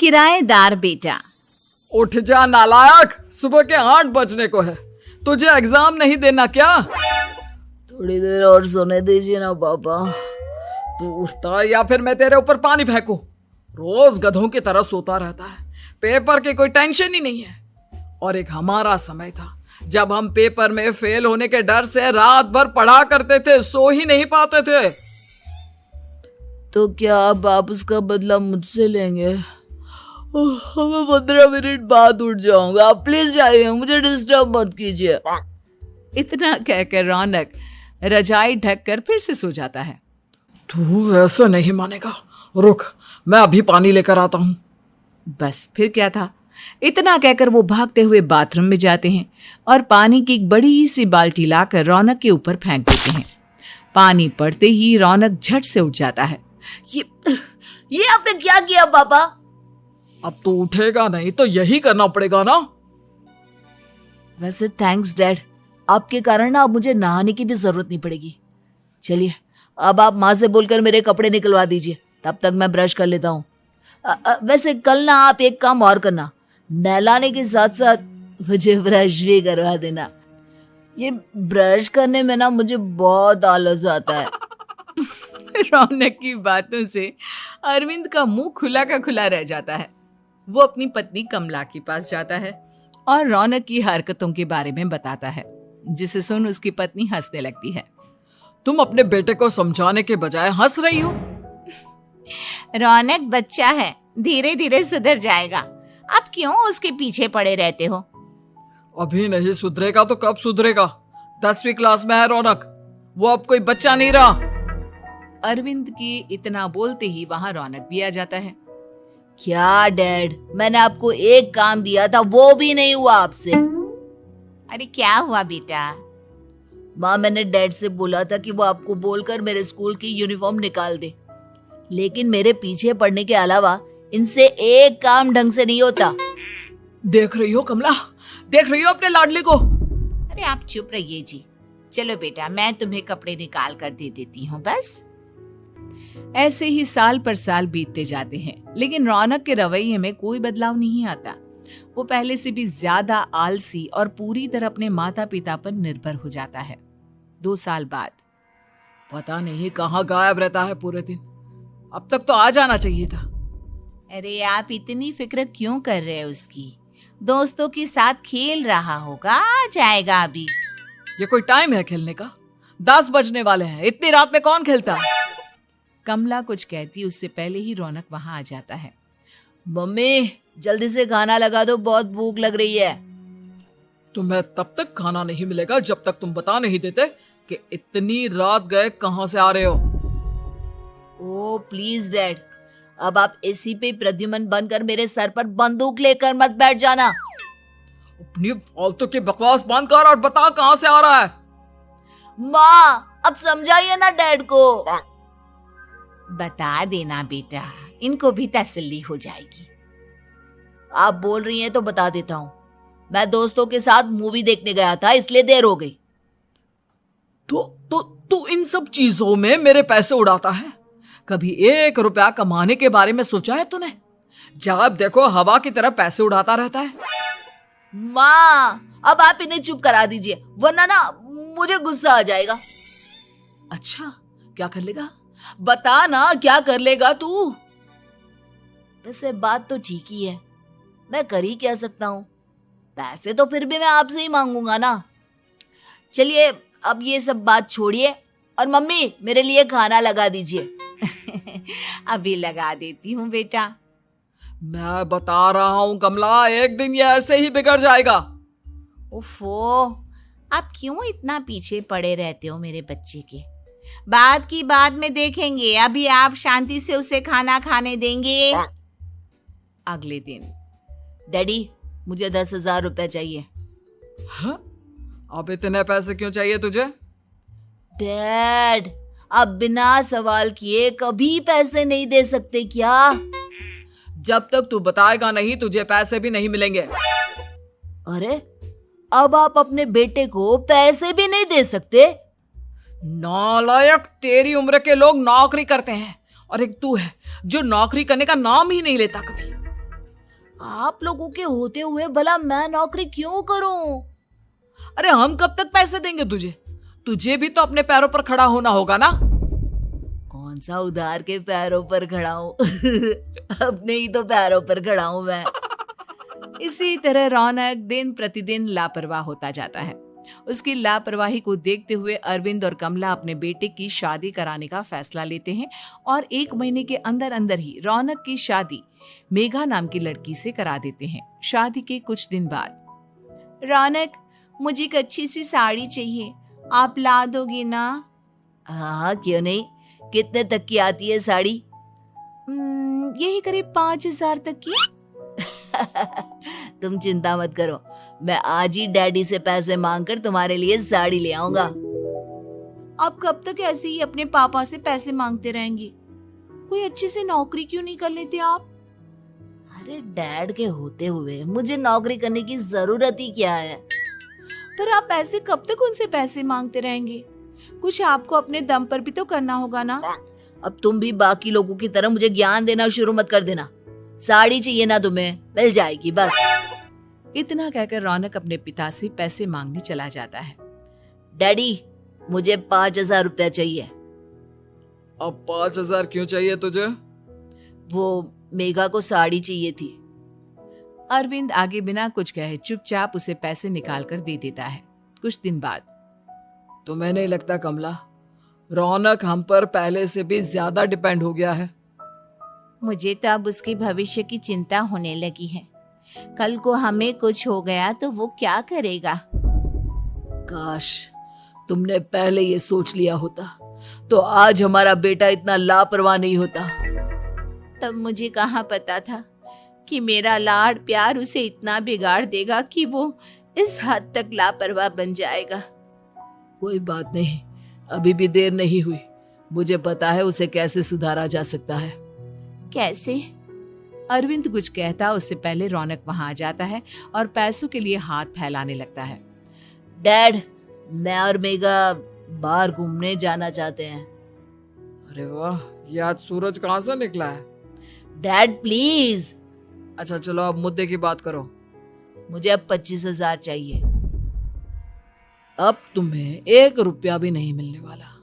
किराएदार बेटा। उठ जा नालायक, सुबह के 8 बजने को है। तुझे एग्जाम नहीं देना क्या? थोड़ी देर और सोने दीजिए ना पापा। तू उठता या फिर मैं तेरे ऊपर पानी फेंकूं? रोज गधों की तरह सोता रहता है, पेपर की कोई टेंशन ही नहीं है। और एक हमारा समय था जब हम पेपर में फेल होने के डर से रात भर पढ़ा करते थे, सो ही नहीं पाते थे। तो क्या अब आप उसका बदला मुझसे लेंगे? मैं 15 मिनट बाद उठ जाऊंगा, आप प्लीज जाइए, मुझे डिस्टर्ब मत कीजिए। इतना कहकर रौनक रजाई ढककर फिर से सो जाता है। तू वैसे नहीं मानेगा, रुक मैं अभी पानी लेकर आता हूँ। बस फिर क्या था, इतना कहकर वो भागते हुए बाथरूम में जाते हैं और पानी की एक बड़ी सी बाल्टी लाकर रौनक के ऊपर फेंक देते हैं। पानी पड़ते ही रौनक झट से उठ जाता है। ये आपने क्या किया पापा? अब तो उठेगा नहीं तो यही करना पड़ेगा ना। वैसे थैंक्स डैड, आपके कारण ना अब मुझे नहाने की भी जरूरत नहीं पड़ेगी। चलिए अब आप माँ से बोलकर मेरे कपड़े निकलवा दीजिए, तब तक मैं ब्रश कर लेता हूँ। वैसे कल ना आप एक काम और करना, नहलाने के साथ साथ मुझे ब्रश भी करवा देना। ये ब्रश करने में ना मुझे बहुत आलस आता है। रौनक की बातों से अरविंद का मुंह खुला का खुला रह जाता है। वो अपनी पत्नी कमला के पास जाता है और रौनक की हरकतों के बारे में बताता है, जिसे सुन उसकी पत्नी हंसने लगती है। तुम अपने बेटे को समझाने के बजाय हंस रही हो। रौनक बच्चा है, धीरे धीरे सुधर जाएगा, आप क्यों उसके पीछे पड़े रहते हो? अभी नहीं सुधरेगा तो कब सुधरेगा? 10वीं क्लास में है रौनक, वो अब कोई बच्चा नहीं रहा। अरविंद की इतना बोलते ही वहां रौनक भी आ जाता है। क्या डैड, मैंने आपको एक काम दिया था, वो भी नहीं हुआ आपसे। अरे क्या हुआ बेटा? माँ, मैंने डैड से बोला था कि वो आपको बोलकर मेरे स्कूल की यूनिफॉर्म निकाल दे, लेकिन मेरे पीछे पड़ने के अलावा इनसे एक काम ढंग से नहीं होता। देख रही हो कमला, देख रही हो अपने लाडले को? अरे आप चुप रहिए जी। चलो बेटा, मैं तुम्हें कपड़े निकाल कर दे देती हूँ। बस ऐसे ही साल पर साल बीतते जाते हैं, लेकिन रौनक के रवैये में कोई बदलाव नहीं आता। वो पहले से भी ज्यादा आलसी और पूरी तरह अपने माता पिता पर निर्भर हो जाता है। 2 साल बाद पता नहीं कहाँ गायब रहता है पूरे दिन, अब तक तो आ जाना चाहिए था। अरे आप इतनी फिक्र क्यों कर रहे हैं उसकी? दोस्तों के साथ खेल रहा होगा, आ जाएगा अभी। ये कोई टाइम है खेलने का? 10 बजने वाले हैं, इतनी रात में कौन खेलता है? कमला कुछ कहती उससे पहले ही रौनक वहां आ जाता है। मम्मी जल्दी से खाना लगा दो, बहुत भूख लग रही है। तुम्हें तब तक खाना नहीं मिलेगा जब तक तुम बता नहीं देते कि इतनी रात गए कहां से आ रहे हो। ओ प्लीज डैड, अब आप एसी पे प्रद्युमन बनकर मेरे सर पर बंदूक लेकर मत बैठ जाना। अपनी फालतू की बकवास बंद कर और बता कहां से आ रहा है। माँ अब समझाइए ना डैड को। बता देना बेटा, इनको भी तसल्ली हो जाएगी। आप बोल रही हैं तो बता देता हूँ, मैं दोस्तों के साथ मूवी देखने गया था, इसलिए देर हो गई। तो इन सब चीजों में मेरे पैसे उड़ाता है? कभी 1 रुपया कमाने के बारे में सोचा है तूने? जब देखो हवा की तरह पैसे उड़ाता रहता है। माँ अब आप इन्हें चुप करा दीजिए, वरना ना मुझे गुस्सा आ जाएगा। अच्छा क्या कर लेगा? बता ना, क्या कर लेगा तू? वैसे बात तो ठीक ही है, मैं कर ही क्या सकता हूँ, पैसे तो फिर भी मैं आपसे ही मांगूंगा ना। चलिए अब ये सब बात छोड़िए और मम्मी मेरे लिए खाना लगा दीजिए। अभी लगा देती हूँ बेटा। मैं बता रहा हूँ कमला, एक दिन ये ऐसे ही बिगड़ जाएगा। ओफो, आप क्यों इतना पीछे पड़े रहते हो मेरे बच्चे के? बाद की बात में देखेंगे, अभी आप शांति से उसे खाना खाने देंगे। अगले दिन डैडी मुझे 10,000 रुपए चाहिए। हाँ? अब इतने पैसे क्यों चाहिए तुझे? डैड आप बिना सवाल किए कभी पैसे नहीं दे सकते क्या? जब तक तू बताएगा नहीं तुझे पैसे भी नहीं मिलेंगे। अरे अब आप अपने बेटे को पैसे भी नहीं दे सकते? नालायक, तेरी उम्र के लोग नौकरी करते हैं और एक तू है जो नौकरी करने का नाम ही नहीं लेता कभी। आप लोगों के होते हुए भला मैं नौकरी क्यों करूं? अरे हम कब तक पैसे देंगे तुझे? तुझे भी तो अपने पैरों पर खड़ा होना होगा ना। कौन सा उधार के पैरों पर खड़ा हूं? अपने ही तो पैरों पर खड़ा हूं मैं। इसी तरह रौनक दिन प्रतिदिन लापरवाह होता जाता है। उसकी लापरवाही को देखते हुए अरविंद और कमला अपने बेटे की शादी कराने का फैसला लेते हैं और 1 महीने के अंदर अंदर ही रौनक की शादी मेघा नाम की लड़की से करा देते हैं। शादी के कुछ दिन बाद, रौनक, मुझे एक अच्छी सी साड़ी चाहिए, आप ला दोगे ना? हाँ, क्यों नहीं। कितने तक की आती है साड़ी? यही करीब 5,000 तक की। तुम चिंता मत करो, मैं आज ही डैडी से पैसे मांगकर तुम्हारे लिए साड़ी ले आऊंगा। आप कब तक ऐसे ही अपने पापा से पैसे मांगते रहेंगे? कोई अच्छी सी नौकरी क्यों नहीं कर लेते आप? अरे डैड के होते हुए मुझे नौकरी करने की जरूरत ही क्या है? पर आप ऐसे कब तक उनसे पैसे मांगते रहेंगे? कुछ आपको अपने दम पर भी तो करना होगा ना। अब तुम भी बाकी लोगों की तरह मुझे ज्ञान देना शुरू मत कर देना। साड़ी चाहिए ना तुम्हें, मिल जाएगी बस। इतना कहकर रौनक अपने पिता से पैसे मांगने चला जाता है। डैडी, मुझे 5,000 रुपया चाहिए। अब 5,000 क्यों चाहिए तुझे? वो मेघा को साड़ी चाहिए थी। अरविंद आगे बिना कुछ कहे चुपचाप उसे पैसे निकाल कर दे देता है। कुछ दिन बाद, तुम्हें नहीं लगता कमला, रौनक हम पर पहले से भी ज्यादा डिपेंड हो गया है? मुझे तो अब उसके भविष्य की चिंता होने लगी है। कल को हमें कुछ हो गया तो वो क्या करेगा? काश तुमने पहले ये सोच लिया होता तो आज हमारा बेटा इतना लापरवाह नहीं होता। तब मुझे कहाँ पता था कि मेरा लाड़ प्यार उसे इतना बिगाड़ देगा कि वो इस हद तक लापरवाह बन जाएगा। कोई बात नहीं, अभी भी देर नहीं हुई। मुझे पता है उसे कैसे सुधारा जा सकता है। कैसे? अरविंद कुछ कहता उससे पहले रौनक वहां आ जाता है और पैसों के लिए हाथ फैलाने लगता है। डैड, मैं और मेघा बाहर घूमने जाना चाहते हैं। अरे वाह, ये आज सूरज कहाँ से निकला है? Dad please. अच्छा चलो अब मुद्दे की बात करो। मुझे अब 25,000 चाहिए। अब तुम्हें 1 रुपया भी नहीं मिलने वाला।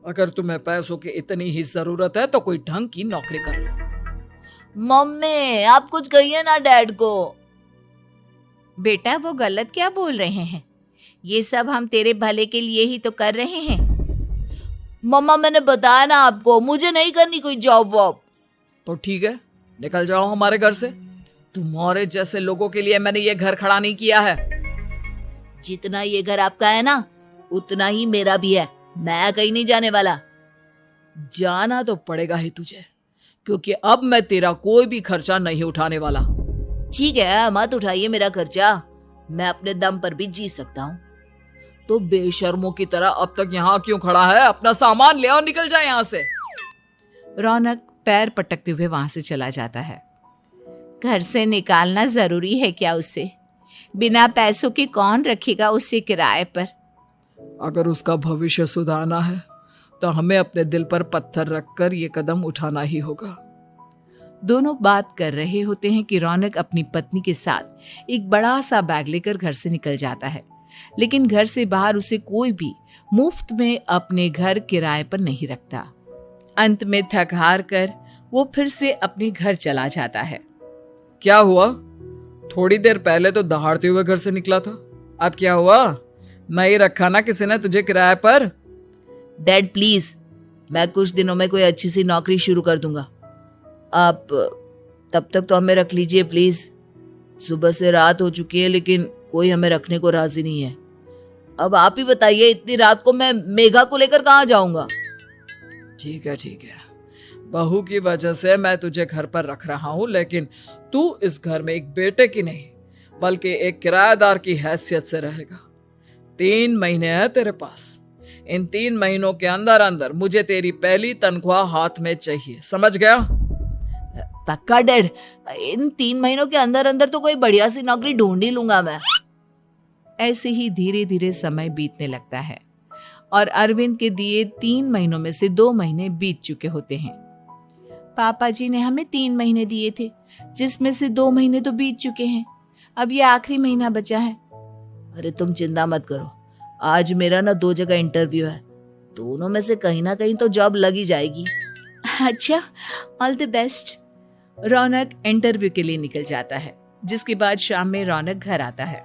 अगर तुम्हें पैसों की इतनी ही जरूरत है तो कोई ढंग की नौकरी कर लो। मम्मी, आप कुछ कहिए ना डैड को। बेटा, वो गलत क्या बोल रहे हैं? ये सब हम तेरे भले के लिए ही तो कर रहे हैं। मम्मा, मैंने बताया ना आपको, मुझे नहीं करनी कोई जॉब वॉब। तो ठीक है, निकल जाओ हमारे घर से। तुम्हारे जैसे लोगों के लिए मैंने ये घर खड़ा नहीं किया है। जितना ये घर आपका है ना, उतना ही मेरा भी है। मैं कहीं नहीं जाने वाला। जाना तो पड़ेगा ही तुझे, क्योंकि अब मैं तेरा कोई भी खर्चा नहीं उठाने वाला। ठीक है, मत उठाइए मेरा खर्चा, मैं अपने दम पर भी जी सकता हूँ। तो बेशर्मों की तरह अब तक यहाँ क्यों खड़ा है? अपना सामान ले और निकल जाए यहाँ से। रौनक पैर पटकते हुए वहां से चला जाता है। घर से निकालना जरूरी है क्या उसे? बिना पैसों के कौन रखेगा उसे किराए पर? अगर उसका भविष्य सुधारना है तो हमें अपने दिल पर पत्थर रखकर ये कदम उठाना ही होगा। दोनों बात कर रहे होते हैं कि रौनक अपनी पत्नी के साथ एक बड़ा सा बैग लेकर घर से निकल जाता है, लेकिन घर से बाहर उसे कोई भी मुफ्त में अपने घर किराए पर नहीं रखता। अंत में थक हार कर वो फिर से अपने घर चला जाता है। क्या हुआ? थोड़ी देर पहले तो दहाड़ते हुए घर से निकला था, अब क्या हुआ? नहीं रखा ना किसी ने तुझे किराए पर? डैड प्लीज, मैं कुछ दिनों में कोई अच्छी सी नौकरी शुरू कर दूंगा। आप तब तक तो हमें रख लीजिए प्लीज। सुबह से रात हो चुकी है लेकिन कोई हमें रखने को राजी नहीं है। अब आप ही बताइए, इतनी रात को मैं मेघा को लेकर कहाँ जाऊंगा? ठीक है, बहू की वजह से मैं तुझे घर पर रख रहा हूँ, लेकिन तू इस घर में एक बेटे की नहीं बल्कि एक किराएदार की हैसियत से रहेगा। 3 महीने है तेरे पास। इन 3 महीनों के अंदर अंदर मुझे तेरी पहली तनख्वाह हाथ में चाहिए, समझ गया? पक्का डैड, इन 3 महीनों के अंदर अंदर तो कोई बढ़िया सी नौकरी ढूंढ ही लूंगा मैं। ऐसे ही धीरे धीरे समय बीतने लगता है और अरविंद के दिए 3 महीनों में से 2 महीने बीत चुके होते हैं। पापा जी ने हमें 3 महीने दिए थे, जिसमें से 2 महीने तो बीत चुके हैं। अब ये आखिरी महीना बचा है। अरे तुम चिंता मत करो, आज मेरा ना 2 जगह इंटरव्यू है, दोनों में से कहीं ना कहीं तो जॉब लग ही जाएगी। अच्छा, all the best. Raunak interview के लिए निकल जाता है, जिसके बाद शाम में रौनक घर आता है।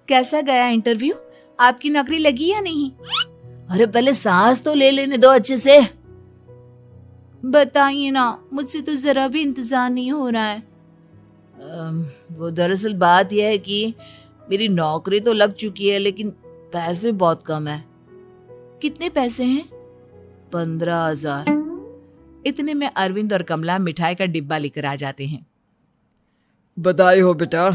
कैसा गया इंटरव्यू? आपकी नौकरी लगी या नहीं? अरे पहले सांस तो ले लेने दो अच्छे से। बताइए ना, मुझसे तो जरा भी इंतजार नहीं हो रहा है। वो दरअसल बात यह है कि मेरी नौकरी तो लग चुकी है, लेकिन पैसे बहुत कम है। कितने पैसे हैं? 15,000। इतने में अरविंद और कमला मिठाई का डिब्बा लेकर आ जाते हैं। बधाई हो बेटा।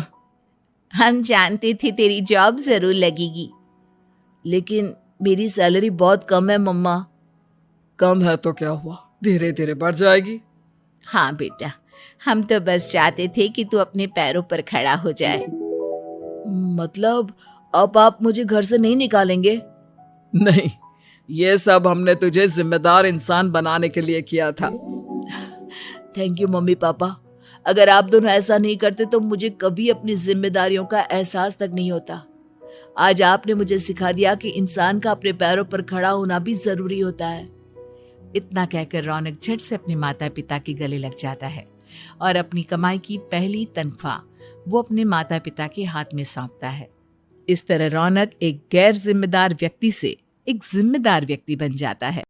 हम जानते थे तेरी जॉब जरूर लगेगी। लेकिन मेरी सैलरी बहुत कम है मम्मा। कम है तो क्या हुआ, धीरे धीरे बढ़ जाएगी। हाँ बेटा, हम तो बस चाहते थे कि तू अपने पैरों पर खड़ा हो जाए। मतलब अब आप मुझे घर से नहीं निकालेंगे? नहीं, ये सब हमने तुझे जिम्मेदार इंसान बनाने के लिए किया था। Thank you mummy papa. अगर आप दोनों ऐसा नहीं करते तो मुझे कभी अपनी जिम्मेदारियों का एहसास तक नहीं होता। आज आपने मुझे सिखा दिया कि इंसान का अपने पैरों पर खड़ा होना भी जरूरी होता है। इतना कहकर रौनक झट से अपने माता पिता के गले लग जाता है और अपनी कमाई की पहली तनख्वाह वो अपने माता पिता के हाथ में सौंपता है। इस तरह रौनक एक गैर जिम्मेदार व्यक्ति से एक जिम्मेदार व्यक्ति बन जाता है।